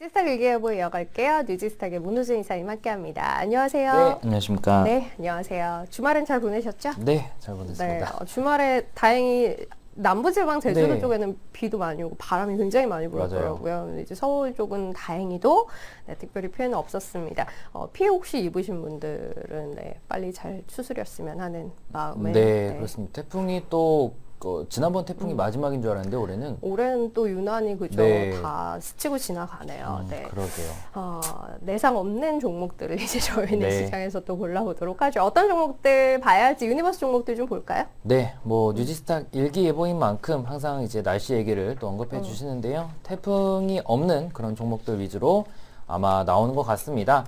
뉴스탁 일기예보 이어갈게요. 뉴지스탁의 문우진 이사님 함께합니다. 안녕하세요. 네, 안녕하십니까. 네, 안녕하세요. 주말엔 잘 보내셨죠? 네, 잘 네, 보냈습니다. 주말에 다행히 남부지방 제주도 네. 쪽에는 비도 많이 오고 바람이 굉장히 많이 불었더라고요. 이제 서울 쪽은 다행히도 특별히 피해는 없었습니다. 피해 혹시 입으신 분들은 빨리 잘 추스렸으면 하는 마음에. 네, 그렇습니다. 태풍이 또 지난번 태풍이 마지막인 줄 알았는데 올해는 올해는 또 유난히 그죠. 네. 다 스치고 지나가네요. 네. 그러게요. 내상 없는 종목들을 이제 저희는 네. 시장에서 또 골라보도록 하죠. 어떤 종목들 봐야 할지 유니버스 종목들 좀 볼까요? 네, 뉴지스탁 일기예보인 만큼 항상 이제 날씨 얘기를 또 언급해 주시는데요. 태풍이 없는 그런 종목들 위주로 아마 나오는 것 같습니다.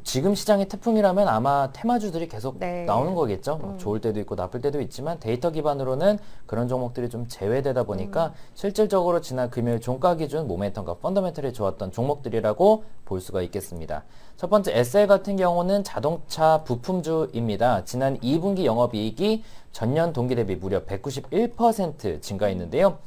지금 시장의 태풍이라면 아마 테마주들이 계속 네. 나오는 거겠죠. 좋을 때도 있고 나쁠 때도 있지만 데이터 기반으로는 그런 종목들이 좀 제외되다 보니까 실질적으로 지난 금요일 종가 기준 모멘텀과 펀더멘털이 좋았던 종목들이라고 볼 수가 있겠습니다. 첫 번째 SL 같은 경우는 자동차 부품주입니다. 지난 2분기 영업이익이 전년 동기 대비 무려 191% 증가했는데요.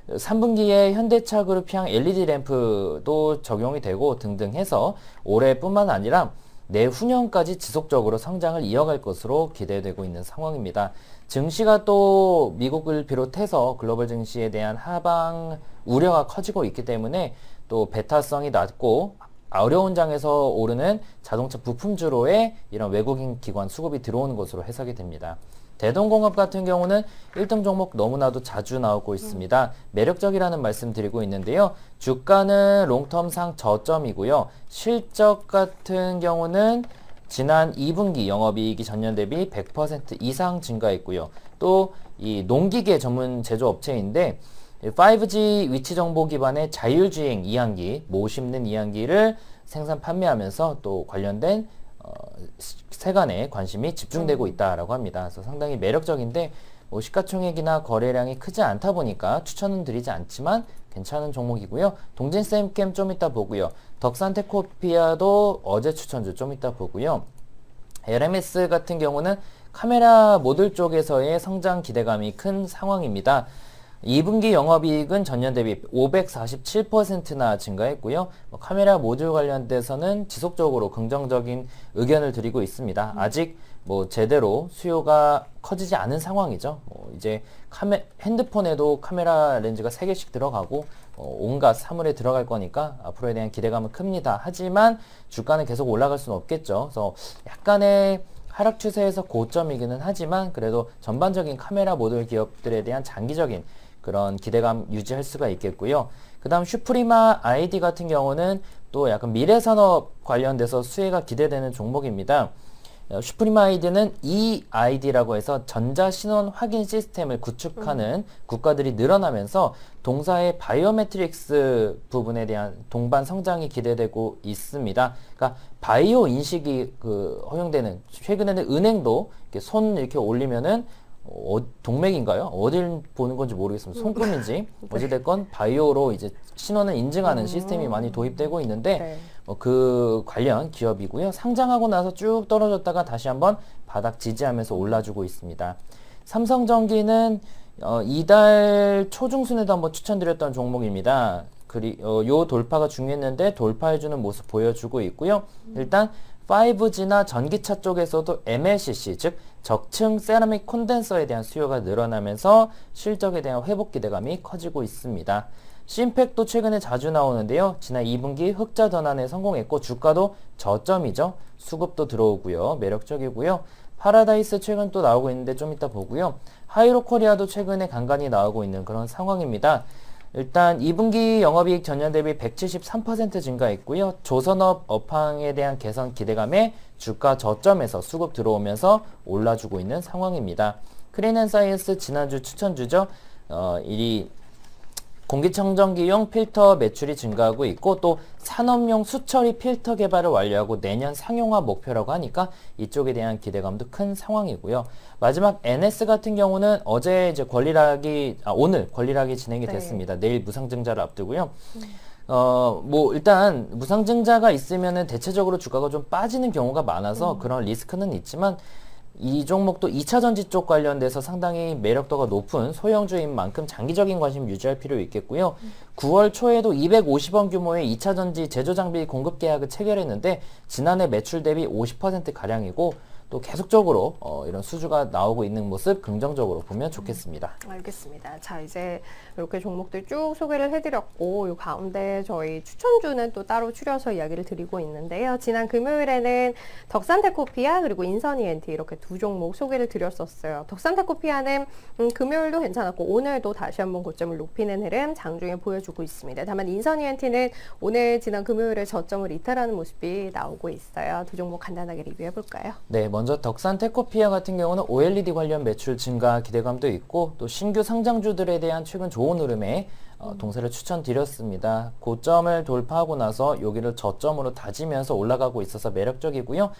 3분기에 현대차 그룹형 LED 램프도 적용이 되고 등등 해서 올해뿐만 아니라 내후년까지 지속적으로 성장을 이어갈 것으로 기대되고 있는 상황입니다. 증시가 또 미국을 비롯해서 글로벌 증시에 대한 하방 우려가 커지고 있기 때문에 또 베타성이 낮고 어려운 장에서 오르는 자동차 부품주로의 이런 외국인 기관 수급이 들어오는 것으로 해석이 됩니다. 대동공업 같은 경우는 1등 종목 너무나도 자주 나오고 있습니다. 매력적이라는 말씀 드리고 있는데요. 주가는 롱텀상 저점이고요. 실적 같은 경우는 지난 2분기 영업이익이 전년 대비 100% 이상 증가했고요. 또 이 농기계 전문 제조업체인데 5G 위치 정보 기반의 자율주행 이항기, 모 씹는 이항기를 생산 판매하면서 또 관련된 세간의 관심이 집중되고 있다라고 합니다. 그래서 상당히 매력적인데 시가총액이나 거래량이 크지 않다 보니까 추천은 드리지 않지만 괜찮은 종목이고요. 동진쌤캠 좀 이따 보고요. 덕산테코피아도 어제 추천주 좀 이따 보고요. LMS 같은 경우는 카메라 모듈 쪽에서의 성장 기대감이 큰 상황입니다. 2분기 영업이익은 전년 대비 547%나 증가했고요. 카메라 모듈 관련돼서는 지속적으로 긍정적인 의견을 드리고 있습니다. 아직 제대로 수요가 커지지 않은 상황이죠. 이제 핸드폰에도 카메라 렌즈가 3개씩 들어가고 온갖 사물에 들어갈 거니까 앞으로에 대한 기대감은 큽니다. 하지만 주가는 계속 올라갈 수는 없겠죠. 그래서 약간의 하락 추세에서 고점이기는 하지만 그래도 전반적인 카메라 모듈 기업들에 대한 장기적인 그런 기대감 유지할 수가 있겠고요. 그 다음 슈프리마 아이디 같은 경우는 또 약간 미래산업 관련돼서 수혜가 기대되는 종목입니다. 슈프리마 아이디는 EID라고 해서 전자신원 확인 시스템을 구축하는 국가들이 늘어나면서 동사의 바이오메트릭스 부분에 대한 동반 성장이 기대되고 있습니다. 그러니까 바이오 인식이 허용되는, 최근에는 은행도 손 이렇게 올리면은 동맥인가요? 어딜 보는 건지 모르겠습니다. 손금인지 어찌됐건 바이오로 이제 신원을 인증하는 시스템이 많이 도입되고 있는데 그 관련 기업이고요. 상장하고 나서 쭉 떨어졌다가 다시 한번 바닥 지지하면서 올라주고 있습니다. 삼성전기는 이달 초중순에도 한번 추천드렸던 종목입니다. 요 돌파가 중요했는데 돌파해주는 모습 보여주고 있고요. 일단 5G나 전기차 쪽에서도 MLCC, 즉 적층 세라믹 콘덴서에 대한 수요가 늘어나면서 실적에 대한 회복 기대감이 커지고 있습니다. 심팩도 최근에 자주 나오는데요. 지난 2분기 흑자 전환에 성공했고 주가도 저점이죠. 수급도 들어오고요. 매력적이고요. 파라다이스 최근 또 나오고 있는데 좀 이따 보고요. 하이로코리아도 최근에 간간히 나오고 있는 그런 상황입니다. 일단 2분기 영업이익 전년 대비 173% 증가했고요. 조선업 업황에 대한 개선 기대감에 주가 저점에서 수급 들어오면서 올라주고 있는 상황입니다. 크린앤사이언스 지난주 추천주죠. 이 공기청정기용 필터 매출이 증가하고 있고 또 산업용 수처리 필터 개발을 완료하고 내년 상용화 목표라고 하니까 이쪽에 대한 기대감도 큰 상황이고요. 마지막 NS 같은 경우는 어제 이제 오늘 권리락이 진행이 됐습니다. 내일 무상증자를 앞두고요. 일단 무상증자가 있으면은 대체적으로 주가가 좀 빠지는 경우가 많아서 그런 리스크는 있지만 이 종목도 2차 전지 쪽 관련돼서 상당히 매력도가 높은 소형주인 만큼 장기적인 관심 유지할 필요 있겠고요. 9월 초에도 250원 규모의 2차 전지 제조 장비 공급 계약을 체결했는데 지난해 매출 대비 50%가량이고 또 계속적으로 이런 수주가 나오고 있는 모습 긍정적으로 보면 좋겠습니다. 알겠습니다. 자, 이제 이렇게 종목들 쭉 소개를 해드렸고 이 가운데 저희 추천주는 또 따로 추려서 이야기를 드리고 있는데요. 지난 금요일에는 덕산테코피아 그리고 인선이엔티 이렇게 두 종목 소개를 드렸었어요. 덕산테코피아는 금요일도 괜찮았고 오늘도 다시 한번 고점을 높이는 흐름 장중에 보여주고 있습니다. 다만 인선이엔티는 오늘 지난 금요일에 저점을 이탈하는 모습이 나오고 있어요. 두 종목 간단하게 리뷰해볼까요? 네, 먼저 덕산테코피아 같은 경우는 OLED 관련 매출 증가 기대감도 있고 또 신규 상장주들에 대한 최근 좋은 흐름에 동세를 추천드렸습니다. 고점을 돌파하고 나서 여기를 저점으로 다지면서 올라가고 있어서 매력적이고요.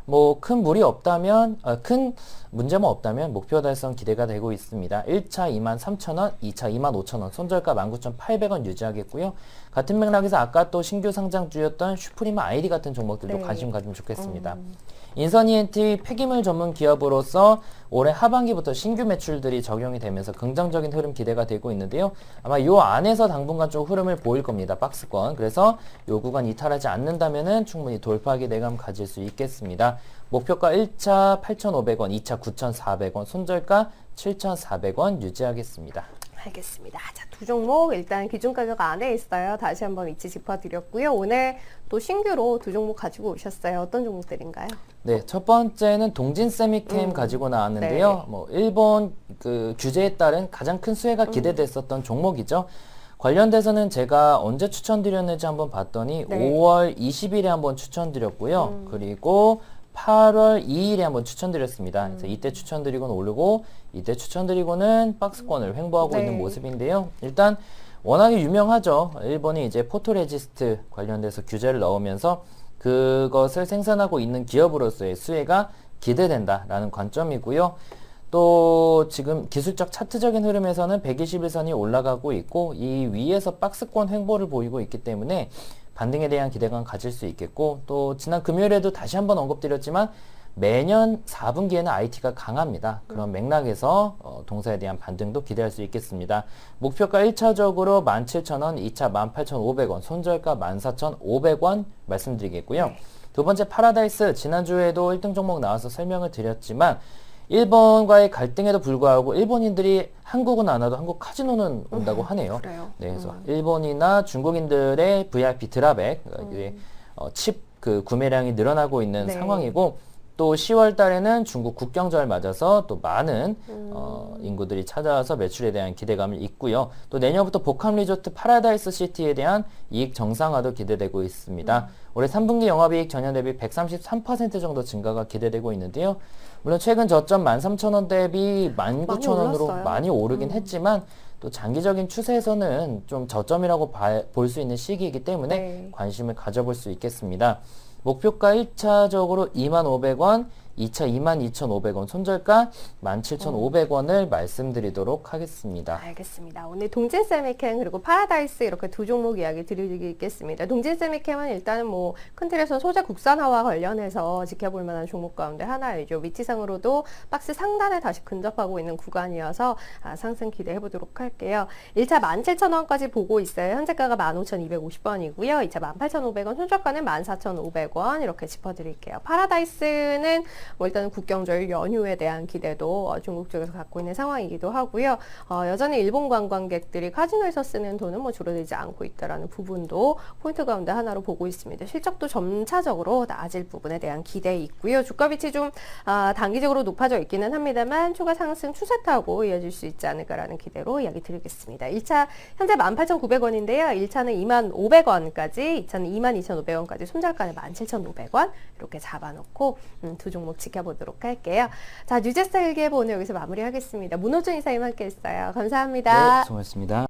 뭐 큰 무리 없다면 큰 문제만 없다면 목표 달성 기대가 되고 있습니다. 1차 23,000원, 2차 25,000원, 손절가 19,800원 유지하겠고요. 같은 맥락에서 아까 또 신규 상장주였던 슈프리마 아이디 같은 종목들도 네. 관심 가지면 좋겠습니다. 인선이엔티 폐기물 전문 기업으로서 올해 하반기부터 신규 매출들이 적용이 되면서 긍정적인 흐름 기대가 되고 있는데요. 아마 요 안에서 당분간 좀 흐름을 보일 겁니다. 박스권. 그래서 요 구간 이탈하지 않는다면은 충분히 돌파 기대감 가질 수 있겠습니다. 목표가 1차 8,500원, 2차 9,400원, 손절가 7,400원 유지하겠습니다. 알겠습니다. 자, 두 종목 일단 기준 가격 안에 있어요. 다시 한번 위치 짚어드렸고요. 오늘 또 신규로 두 종목 가지고 오셨어요. 어떤 종목들인가요? 네, 첫 번째는 동진 세미캠 가지고 나왔는데요. 네. 뭐 일본 그 규제에 따른 가장 큰 수혜가 기대됐었던 종목이죠. 관련돼서는 제가 언제 추천드렸는지 한번 봤더니 네. 5월 20일에 한번 추천드렸고요. 그리고 8월 2일에 한번 추천드렸습니다. 그래서 이때 추천드리고는 오르고 이때 추천드리고는 박스권을 횡보하고 네. 있는 모습인데요. 일단 워낙에 유명하죠. 일본이 이제 포토레지스트 관련돼서 규제를 넣으면서 그것을 생산하고 있는 기업으로서의 수혜가 기대된다라는 관점이고요. 또 지금 기술적 차트적인 흐름에서는 121선이 올라가고 있고 이 위에서 박스권 횡보를 보이고 있기 때문에 반등에 대한 기대감 가질 수 있겠고 또 지난 금요일에도 다시 한번 언급드렸지만 매년 4분기에는 IT가 강합니다. 그런 맥락에서 동사에 대한 반등도 기대할 수 있겠습니다. 목표가 1차적으로 17,000원, 2차 18,500원, 손절가 14,500원 말씀드리겠고요. 두 번째 파라다이스 지난주에도 1등 종목 나와서 설명을 드렸지만 일본과의 갈등에도 불구하고 일본인들이 한국은 안 와도 한국 카지노는 온다고 하네요. 그래요? 네, 그래서 일본이나 중국인들의 VIP 드랍액, 칩 그 구매량이 늘어나고 있는 네. 상황이고 또 10월 달에는 중국 국경절 맞아서 또 많은 인구들이 찾아와서 매출에 대한 기대감이 있고요. 또 내년부터 복합 리조트 파라다이스 시티에 대한 이익 정상화도 기대되고 있습니다. 올해 3분기 영업이익 전년 대비 133% 정도 증가가 기대되고 있는데요. 물론 최근 저점 13,000원 대비 19,000원으로 많이 오르긴 했지만 또 장기적인 추세에서는 좀 저점이라고 볼 수 있는 시기이기 때문에 네. 관심을 가져볼 수 있겠습니다. 목표가 1차적으로 25,000원, 2차 22,500원, 손절가 17,500원을 말씀드리도록 하겠습니다. 알겠습니다. 오늘 동진 세미캠 그리고 파라다이스 이렇게 두 종목 이야기 드리겠습니다. 동진 세미캠은 일단은 뭐 큰 틀에서 소재 국산화와 관련해서 지켜볼 만한 종목 가운데 하나이죠. 위치상으로도 박스 상단에 다시 근접하고 있는 구간이어서 상승 기대해 보도록 할게요. 1차 17,000원까지 보고 있어요. 현재가가 15,250원이고요. 2차 18,500원, 손절가는 14,500원 이렇게 짚어드릴게요. 파라다이스는 뭐 일단은 국경절 연휴에 대한 기대도 중국 쪽에서 갖고 있는 상황이기도 하고요. 여전히 일본 관광객들이 카지노에서 쓰는 돈은 뭐 줄어들지 않고 있다라는 부분도 포인트 가운데 하나로 보고 있습니다. 실적도 점차적으로 나아질 부분에 대한 기대 있고요. 주가 비치 좀 단기적으로 높아져 있기는 합니다만 추가 상승 추세 타고 이어질 수 있지 않을까라는 기대로 이야기 드리겠습니다. 1차 현재 18,900원인데요. 1차는 25,000원까지, 2차는 22,500원까지, 손절가는 17,500원 이렇게 잡아놓고 두 종목 지켜보도록 할게요. 자, 뉴제스 일기예보 오늘 여기서 마무리하겠습니다. 문호준 이사님 함께 했어요. 감사합니다. 네, 수고하셨습니다.